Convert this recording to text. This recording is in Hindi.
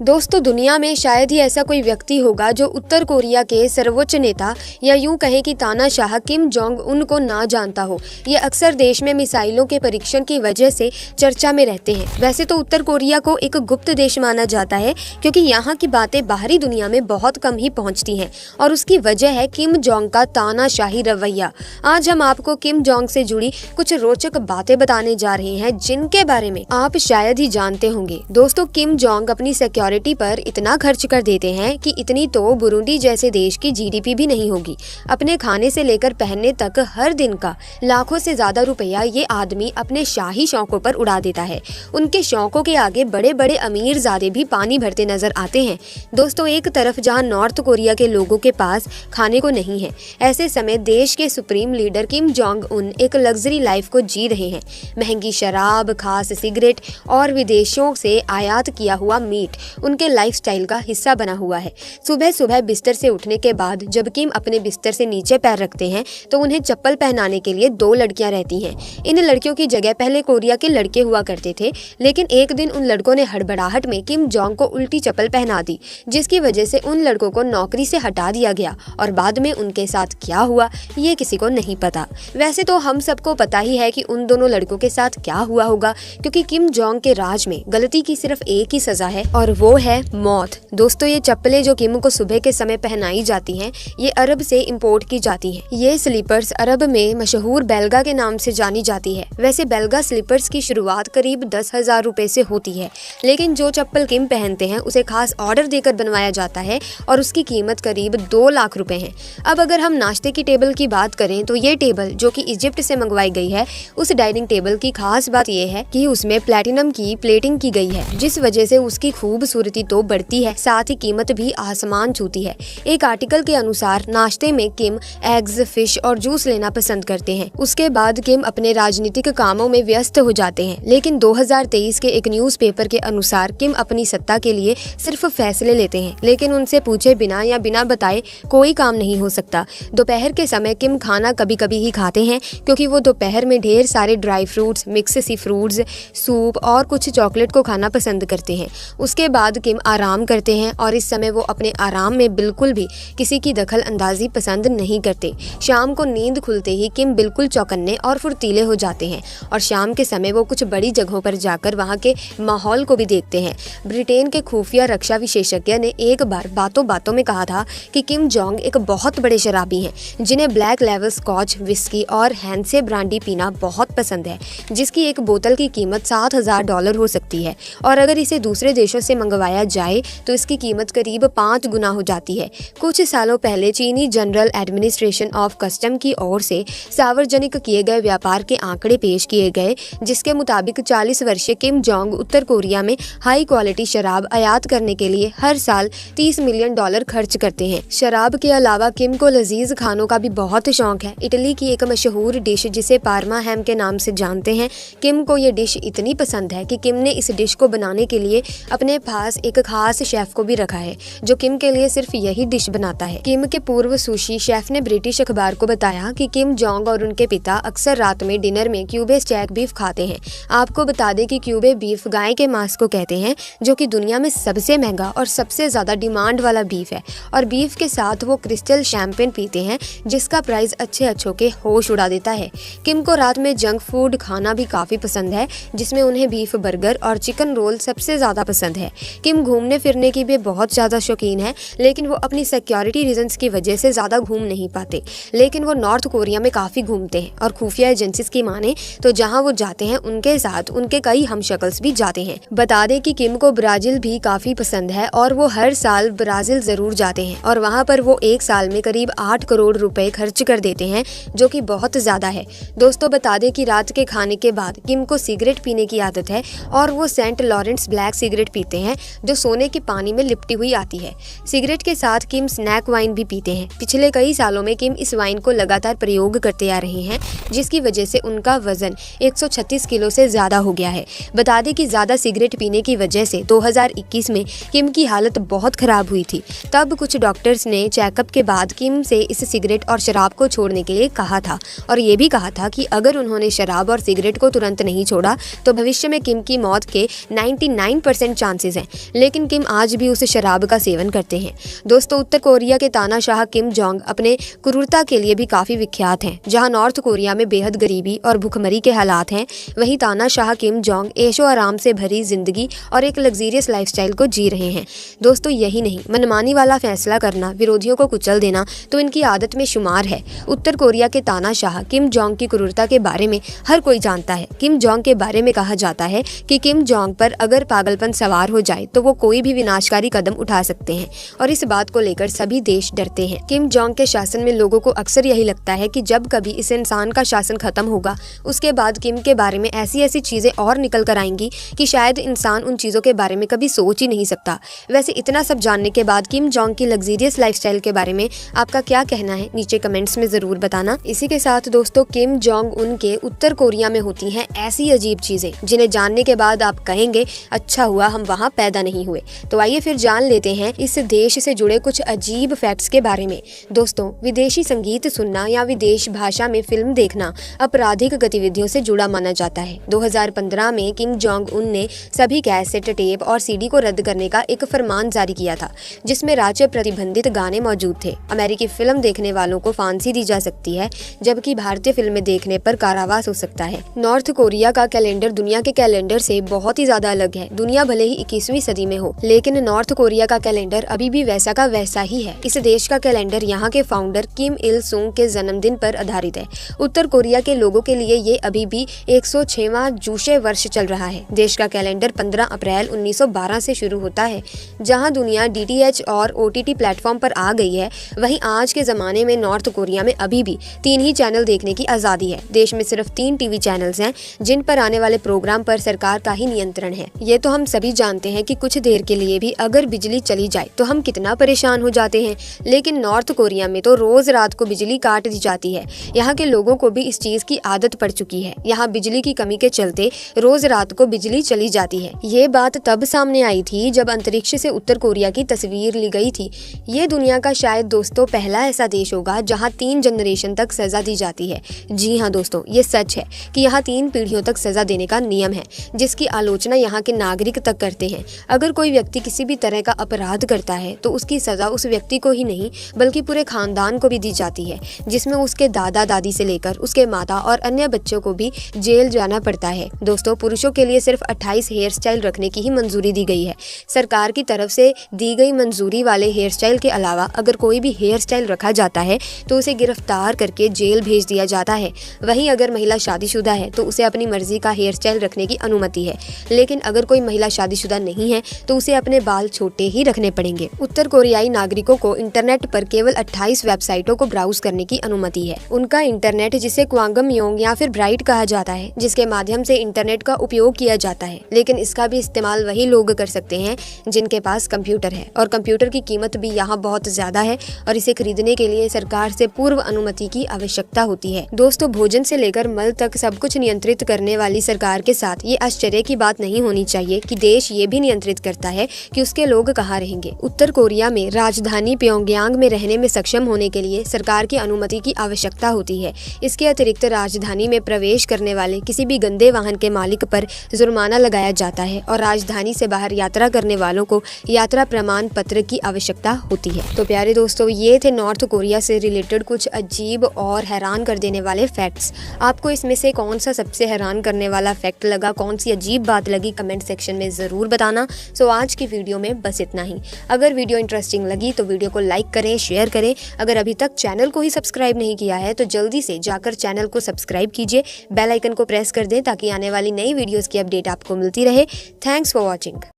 दोस्तों, दुनिया में शायद ही ऐसा कोई व्यक्ति होगा जो उत्तर कोरिया के सर्वोच्च नेता या यूं कहें कि तानाशाह किम जोंग उन को ना जानता हो। ये अक्सर देश में मिसाइलों के परीक्षण की वजह से चर्चा में रहते हैं। वैसे तो उत्तर कोरिया को एक गुप्त देश माना जाता है क्योंकि यहाँ की बातें बाहरी दुनिया में बहुत कम ही पहुँचती हैं और उसकी वजह है किम जोंग का तानाशाही रवैया। आज हम आपको किम जोंग से जुड़ी कुछ रोचक बातें बताने जा रहे हैं जिनके बारे में आप शायद ही जानते होंगे। दोस्तों, किम जोंग अपनी सिक्योरिटी पर इतना खर्च कर देते हैं कि इतनी तो बुरुंडी जैसे देश की जीडीपी भी नहीं होगी। अपने खाने से लेकर पहनने तक हर दिन का लाखों से ज्यादा रुपया ये आदमी अपने शाही शौकों पर उड़ा देता है। उनके शौकों के आगे बड़े बड़े अमीर ज़ादे भी पानी भरते नजर आते हैं। दोस्तों, एक तरफ जहां नॉर्थ कोरिया के लोगों के पास खाने को नहीं है, ऐसे समय देश के supreme leader Kim Jong Un एक लग्जरी लाइफ को जी रहे हैं। महंगी शराब, खास सिगरेट और विदेशों से आयात किया हुआ मीट उनके लाइफस्टाइल का हिस्सा बना हुआ है। सुबह सुबह बिस्तर से उठने के बाद जब किम अपने बिस्तर से नीचे पैर रखते हैं तो उन्हें चप्पल पहनाने के लिए 2 लड़कियां रहती हैं। इन लड़कियों की जगह पहले कोरिया के लड़के हुआ करते थे, लेकिन एक दिन उन लड़कों ने हड़बड़ाहट में किम जोंग को उल्टी चप्पल पहना दी, जिसकी वजह से उन लड़कों को नौकरी से हटा दिया गया और बाद में उनके साथ क्या हुआ ये किसी को नहीं पता। वैसे तो हम सबको पता ही है कि उन दोनों लड़कों के साथ क्या हुआ होगा, क्योंकि किम जोंग के राज में गलती की सिर्फ एक ही सजा है और वो है मौत। दोस्तों, ये चप्पलें जो किम को सुबह के समय पहनाई जाती हैं, ये अरब से इंपोर्ट की जाती हैं। ये स्लीपर्स अरब में मशहूर बेलगा के नाम से जानी जाती है। वैसे बेलगा स्लीपर्स की शुरुआत करीब 10,000 रुपए से होती है, लेकिन जो चप्पल किम पहनते हैं उसे खास ऑर्डर देकर बनवाया जाता है और उसकी कीमत करीब 2 लाख रुपए है। अब अगर हम नाश्ते की टेबल की बात करें तो ये टेबल जो कि इजिप्ट से मंगवाई गई है, उस डाइनिंग टेबल की खास बात ये है कि उसमें प्लेटिनम की प्लेटिंग की गई है, जिस वजह से उसकी खूबसूरती तो बढ़ती है, साथ ही कीमत भी आसमान छूती है। एक आर्टिकल के अनुसार नाश्ते में किम एग्स, फिश और जूस लेना पसंद करते हैं। उसके बाद किम अपने राजनीतिक कामों में व्यस्त हो जाते हैं, लेकिन 2023 के एक न्यूज़पेपर के अनुसार किम अपनी सत्ता के लिए सिर्फ फैसले लेते हैं, लेकिन उनसे पूछे बिना या बिना बताए कोई काम नहीं हो सकता। दोपहर के समय किम खाना कभी कभी ही खाते हैं, क्योंकि वो दोपहर में ढेर सारे ड्राई फ्रूट्स, मिक्स सी फ्रूट्स, सूप और कुछ चॉकलेट को खाना पसंद करते हैं। उसके बाद किम आराम करते हैं और इस समय वो अपने आराम में बिल्कुल भी किसी की दखल अंदाजी पसंद नहीं करते। शाम को नींद खुलते ही किम बिल्कुल चौकन्ने और फुर्तीले हो जाते हैं और शाम के समय वो कुछ बड़ी जगहों पर जाकर वहाँ के माहौल को भी देखते हैं। ब्रिटेन के खुफिया रक्षा विशेषज्ञ ने एक बार बातों बातों में कहा था कि किम जोंग एक बहुत बड़े शराबी हैं, जिन्हें ब्लैक लेवल स्कॉच, विस्की और हैंसे ब्रांडी पीना बहुत पसंद है, जिसकी एक बोतल की कीमत $7,000 हो सकती है और अगर इसे दूसरे देशों से मंगवाया जाए तो इसकी कीमत करीब 5 गुना हो जाती है। कुछ सालों पहले चीनी जनरल एडमिनिस्ट्रेशन ऑफ कस्टम की ओर से सार्वजनिक किए गए व्यापार के आंकड़े पेश किए गए, जिसके मुताबिक 40 वर्षीय किम जोंग उत्तर कोरिया में हाई क्वालिटी शराब आयात करने के लिए हर साल $30 मिलियन खर्च करते हैं। शराब के अलावा किम को लजीज खानों का भी बहुत शौक है। इटली की एक मशहूर डिश जिसे पार्मा हैम के नाम से जानते हैं, किम को ये डिश इतनी पसंद है कि किम ने इस डिश को बनाने के लिए अपने पास एक खास शेफ को भी रखा है जो किम के लिए सिर्फ यही डिश बनाता है। किम के पूर्व सुशी शेफ ने ब्रिटिश अखबार को बताया कि किम जोंग और उनके पिता अक्सर रात में डिनर में क्यूबे स्टैक बीफ खाते हैं। आपको बता दें कि क्यूबे बीफ गाय के मांस को कहते हैं, जो कि दुनिया में सबसे महंगा और सबसे ज्यादा डिमांड वाला बीफ है और बीफ के साथ वो क्रिस्टल शैंपेन पीते हैं, जिसका प्राइस अच्छों के होश उड़ा देता है। किम को रात में जंक फूड खाना भी काफी पसंद है, जिसमें उन्हें बीफ बर्गर और चिकन रोल सबसे ज्यादा पसंद है। किम घूमने फिरने की भी बहुत ज्यादा शौकीन है, लेकिन वो अपनी सिक्योरिटी रीजंस की वजह से ज्यादा घूम नहीं पाते, लेकिन वो नॉर्थ कोरिया में काफी घूमते हैं और खुफिया एजेंसीज की माने तो जहां वो जाते हैं उनके साथ उनके कई हमशक्ल्स भी जाते हैं। बता दें कि किम को ब्राजील भी काफी पसंद है और वो हर साल ब्राजील जरूर जाते हैं और वहां पर वो एक साल में करीब 8 करोड़ रुपए खर्च कर देते हैं, जो कि बहुत ज्यादा है। दोस्तों, बता दें कि रात के खाने के बाद किम को सिगरेट पीने की आदत है और वो सेंट लॉरेंस ब्लैक सिगरेट पीते हैं, जो सोने के पानी में लिपटी हुई आती है। सिगरेट के साथ किम स्नैक वाइन भी पीते हैं। पिछले कई सालों में किम इस वाइन को लगातार प्रयोग करते आ रहे हैं, जिसकी वजह से उनका वजन 136 किलो से ज्यादा हो गया है। बता दें कि ज्यादा सिगरेट पीने की वजह से 2021 में किम की हालत बहुत खराब हुई थी। तब कुछ डॉक्टर्स ने चेकअप के बाद किम से इस सिगरेट और शराब को छोड़ने के लिए कहा था और ये भी कहा था कि अगर उन्होंने शराब और सिगरेट को तुरंत नहीं छोड़ा तो भविष्य में किम की मौत के 99% चांसेस हैं। लेकिन किम आज भी उस शराब का सेवन करते हैं। दोस्तों, उत्तर कोरिया के तानाशाह किम जोंग अपने क्रूरता के लिए भी काफी विख्यात हैं। जहां नॉर्थ कोरिया में बेहद गरीबी और भुखमरी के हालात हैं, वहीं तानाशाह किम जोंग ऐशो आराम से भरी जिंदगी और एक लग्जरियस लाइफस्टाइल को जी रहे हैं। दोस्तों, यही नहीं, मनमानी वाला फैसला करना, विरोधियों को कुचल देना तो इनकी आदत में शुमार है। उत्तर कोरिया के तानाशाह किम जोंग की क्रूरता के बारे में हर कोई जानता है। किम जोंग के बारे में कहा जाता है कि किम जोंग पर अगर पागलपन सवार हो जाए तो वो कोई भी विनाशकारी कदम उठा सकते हैं और इस बात को लेकर सभी देश डरते हैं। किम जोंग के शासन में लोगों को अक्सर यही लगता है कि जब कभी इस इंसान का शासन खत्म होगा, उसके बाद किम के बारे में ऐसी ऐसी चीजें और निकल कर आएंगी कि शायद इंसान उन चीजों के बारे में कभी सोच ही नहीं सकता। वैसे इतना सब जानने के बाद किम जोंग की लग्जरियस लाइफस्टाइल के बारे में आपका क्या कहना है, नीचे कमेंट्स में जरूर बताना। इसी के साथ दोस्तों, किम जोंग उन के उत्तर कोरिया में होती हैं ऐसी अजीब चीजें जिन्हें जानने के बाद आप कहेंगे अच्छा हुआ हम वहाँ पैदा नहीं हुए। तो आइए फिर जान लेते हैं इस देश से जुड़े कुछ अजीब फैक्ट्स के बारे में। दोस्तों, विदेशी संगीत सुनना या विदेश भाषा में फिल्म देखना आपराधिक गतिविधियों से जुड़ा माना जाता है। 2015 में किम जोंग उन ने सभी कैसेट, टेप और सीडी को रद्द करने का एक फरमान जारी किया था, जिसमें राज्य प्रतिबंधित गाने मौजूद थे। अमेरिकी फिल्म देखने वालों को फांसी दी जा सकती है, जबकि भारतीय फिल्में देखने पर कारावास हो सकता है। नॉर्थ कोरिया का कैलेंडर दुनिया के कैलेंडर से बहुत ही ज्यादा अलग है। दुनिया भले ही 21वीं सदी में हो, लेकिन नॉर्थ कोरिया का कैलेंडर अभी भी वैसा का वैसा ही है। इस देश का कैलेंडर यहाँ के फाउंडर किम इल सुंग के जन्मदिन पर आधारित है। उत्तर कोरिया के लोगों के लिए ये अभी भी 106वां जूशे वर्ष चल रहा है। देश का कैलेंडर 15 अप्रैल 1912 से शुरू होता है। जहाँ दुनिया DTH और OTT प्लेटफॉर्म पर आ गई है, वहीं आज के जमाने में नॉर्थ कोरिया में अभी भी 3 ही चैनल देखने की आजादी है। देश में सिर्फ 3 टीवी चैनल्स हैं जिन पर आने वाले प्रोग्राम पर सरकार का ही नियंत्रण है। ये तो हम सभी जानते हैं कि कुछ देर के लिए भी अगर बिजली चली जाए तो हम कितना परेशान हो जाते हैं, लेकिन नॉर्थ कोरिया में तो रोज रात को बिजली काट दी जाती है। यहाँ के लोगों को भी इस चीज की आदत पड़ चुकी है। यहाँ बिजली की कमी के चलते रोज रात को बिजली चली जाती है। ये बात तब सामने आई थी जब अंतरिक्ष से उत्तर कोरिया की तस्वीर ली गई थी। ये दुनिया का शायद दोस्तों पहला ऐसा देश होगा जहाँ 3 जनरेशन तक सजा दी जाती है। जी हाँ दोस्तों, ये सच है कि यहाँ 3 पीढ़ियों तक सजा देने का नियम है, जिसकी आलोचना यहाँ के नागरिक तक करते हैं। अगर कोई व्यक्ति किसी भी तरह का अपराध करता है तो उसकी सजा उस व्यक्ति को ही नहीं बल्कि पूरे खानदान को भी दी जाती है, जिसमें उसके दादा दादी से लेकर उसके माता और अन्य बच्चों को भी जेल जाना पड़ता है। दोस्तों, पुरुषों के लिए सिर्फ 28 हेयर स्टाइल रखने की ही मंजूरी दी गई है। सरकार की तरफ से दी गई मंजूरी वाले हेयर स्टाइल के अलावा अगर कोई भी हेयर स्टाइल रखा जाता है तो उसे गिरफ्तार करके जेल भेज दिया जाता है। वहीं अगर महिला शादीशुदा है तो उसे अपनी मर्जी का हेयर स्टाइल रखने की अनुमति है, लेकिन अगर कोई महिला शादीशुदा नहीं है तो उसे अपने बाल छोटे ही रखने पड़ेंगे। उत्तर कोरियाई नागरिकों को इंटरनेट पर केवल 28 वेबसाइटों को ब्राउज करने की अनुमति है। उनका इंटरनेट, जिसे क्वांगमयोंग या फिर ब्राइट कहा जाता है, जिसके माध्यम से इंटरनेट का उपयोग किया जाता है, लेकिन इसका भी इस्तेमाल वही लोग कर सकते हैं जिनके पास कंप्यूटर है, और कंप्यूटर की कीमत भी यहाँ बहुत ज्यादा है और इसे खरीदने के लिए सरकार से पूर्व अनुमति की आवश्यकता होती है। दोस्तों, भोजन से लेकर मल तक सब कुछ नियंत्रित करने वाली सरकार के साथ ये आश्चर्य की बात नहीं होनी चाहिए कि देश ये भी नियंत्रित करता है कि उसके लोग कहाँ रहेंगे। उत्तर कोरिया में राजधानी प्योंगयांग में रहने में सक्षम होने के लिए सरकार की अनुमति की आवश्यकता होती है। इसके अतिरिक्त राजधानी में प्रवेश करने वाले किसी भी गंदे वाहन के मालिक पर जुर्माना लगाया जाता है और राजधानी से बाहर यात्रा करने वालों को यात्रा प्रमाण पत्र की आवश्यकता होती है। तो प्यारे दोस्तों, ये थे नॉर्थ कोरिया से रिलेटेड कुछ अजीब और हैरान कर देने वाले फैक्ट्स। आपको इसमें से कौन सा सबसे हैरान करने वाला फैक्ट लगा, कौन सी अजीब बात लगी, कमेंट सेक्शन में जरूर बताना। सो आज की वीडियो में बस इतना ही। अगर वीडियो इंटरेस्टिंग लगी तो वीडियो को लाइक करें, शेयर करें। अगर अभी तक चैनल को ही सब्सक्राइब नहीं किया है तो जल्दी से जाकर चैनल को सब्सक्राइब कीजिए, बेल आइकन को प्रेस कर दें ताकि आने वाली नई वीडियोस की अपडेट आपको मिलती रहे। Thanks for watching.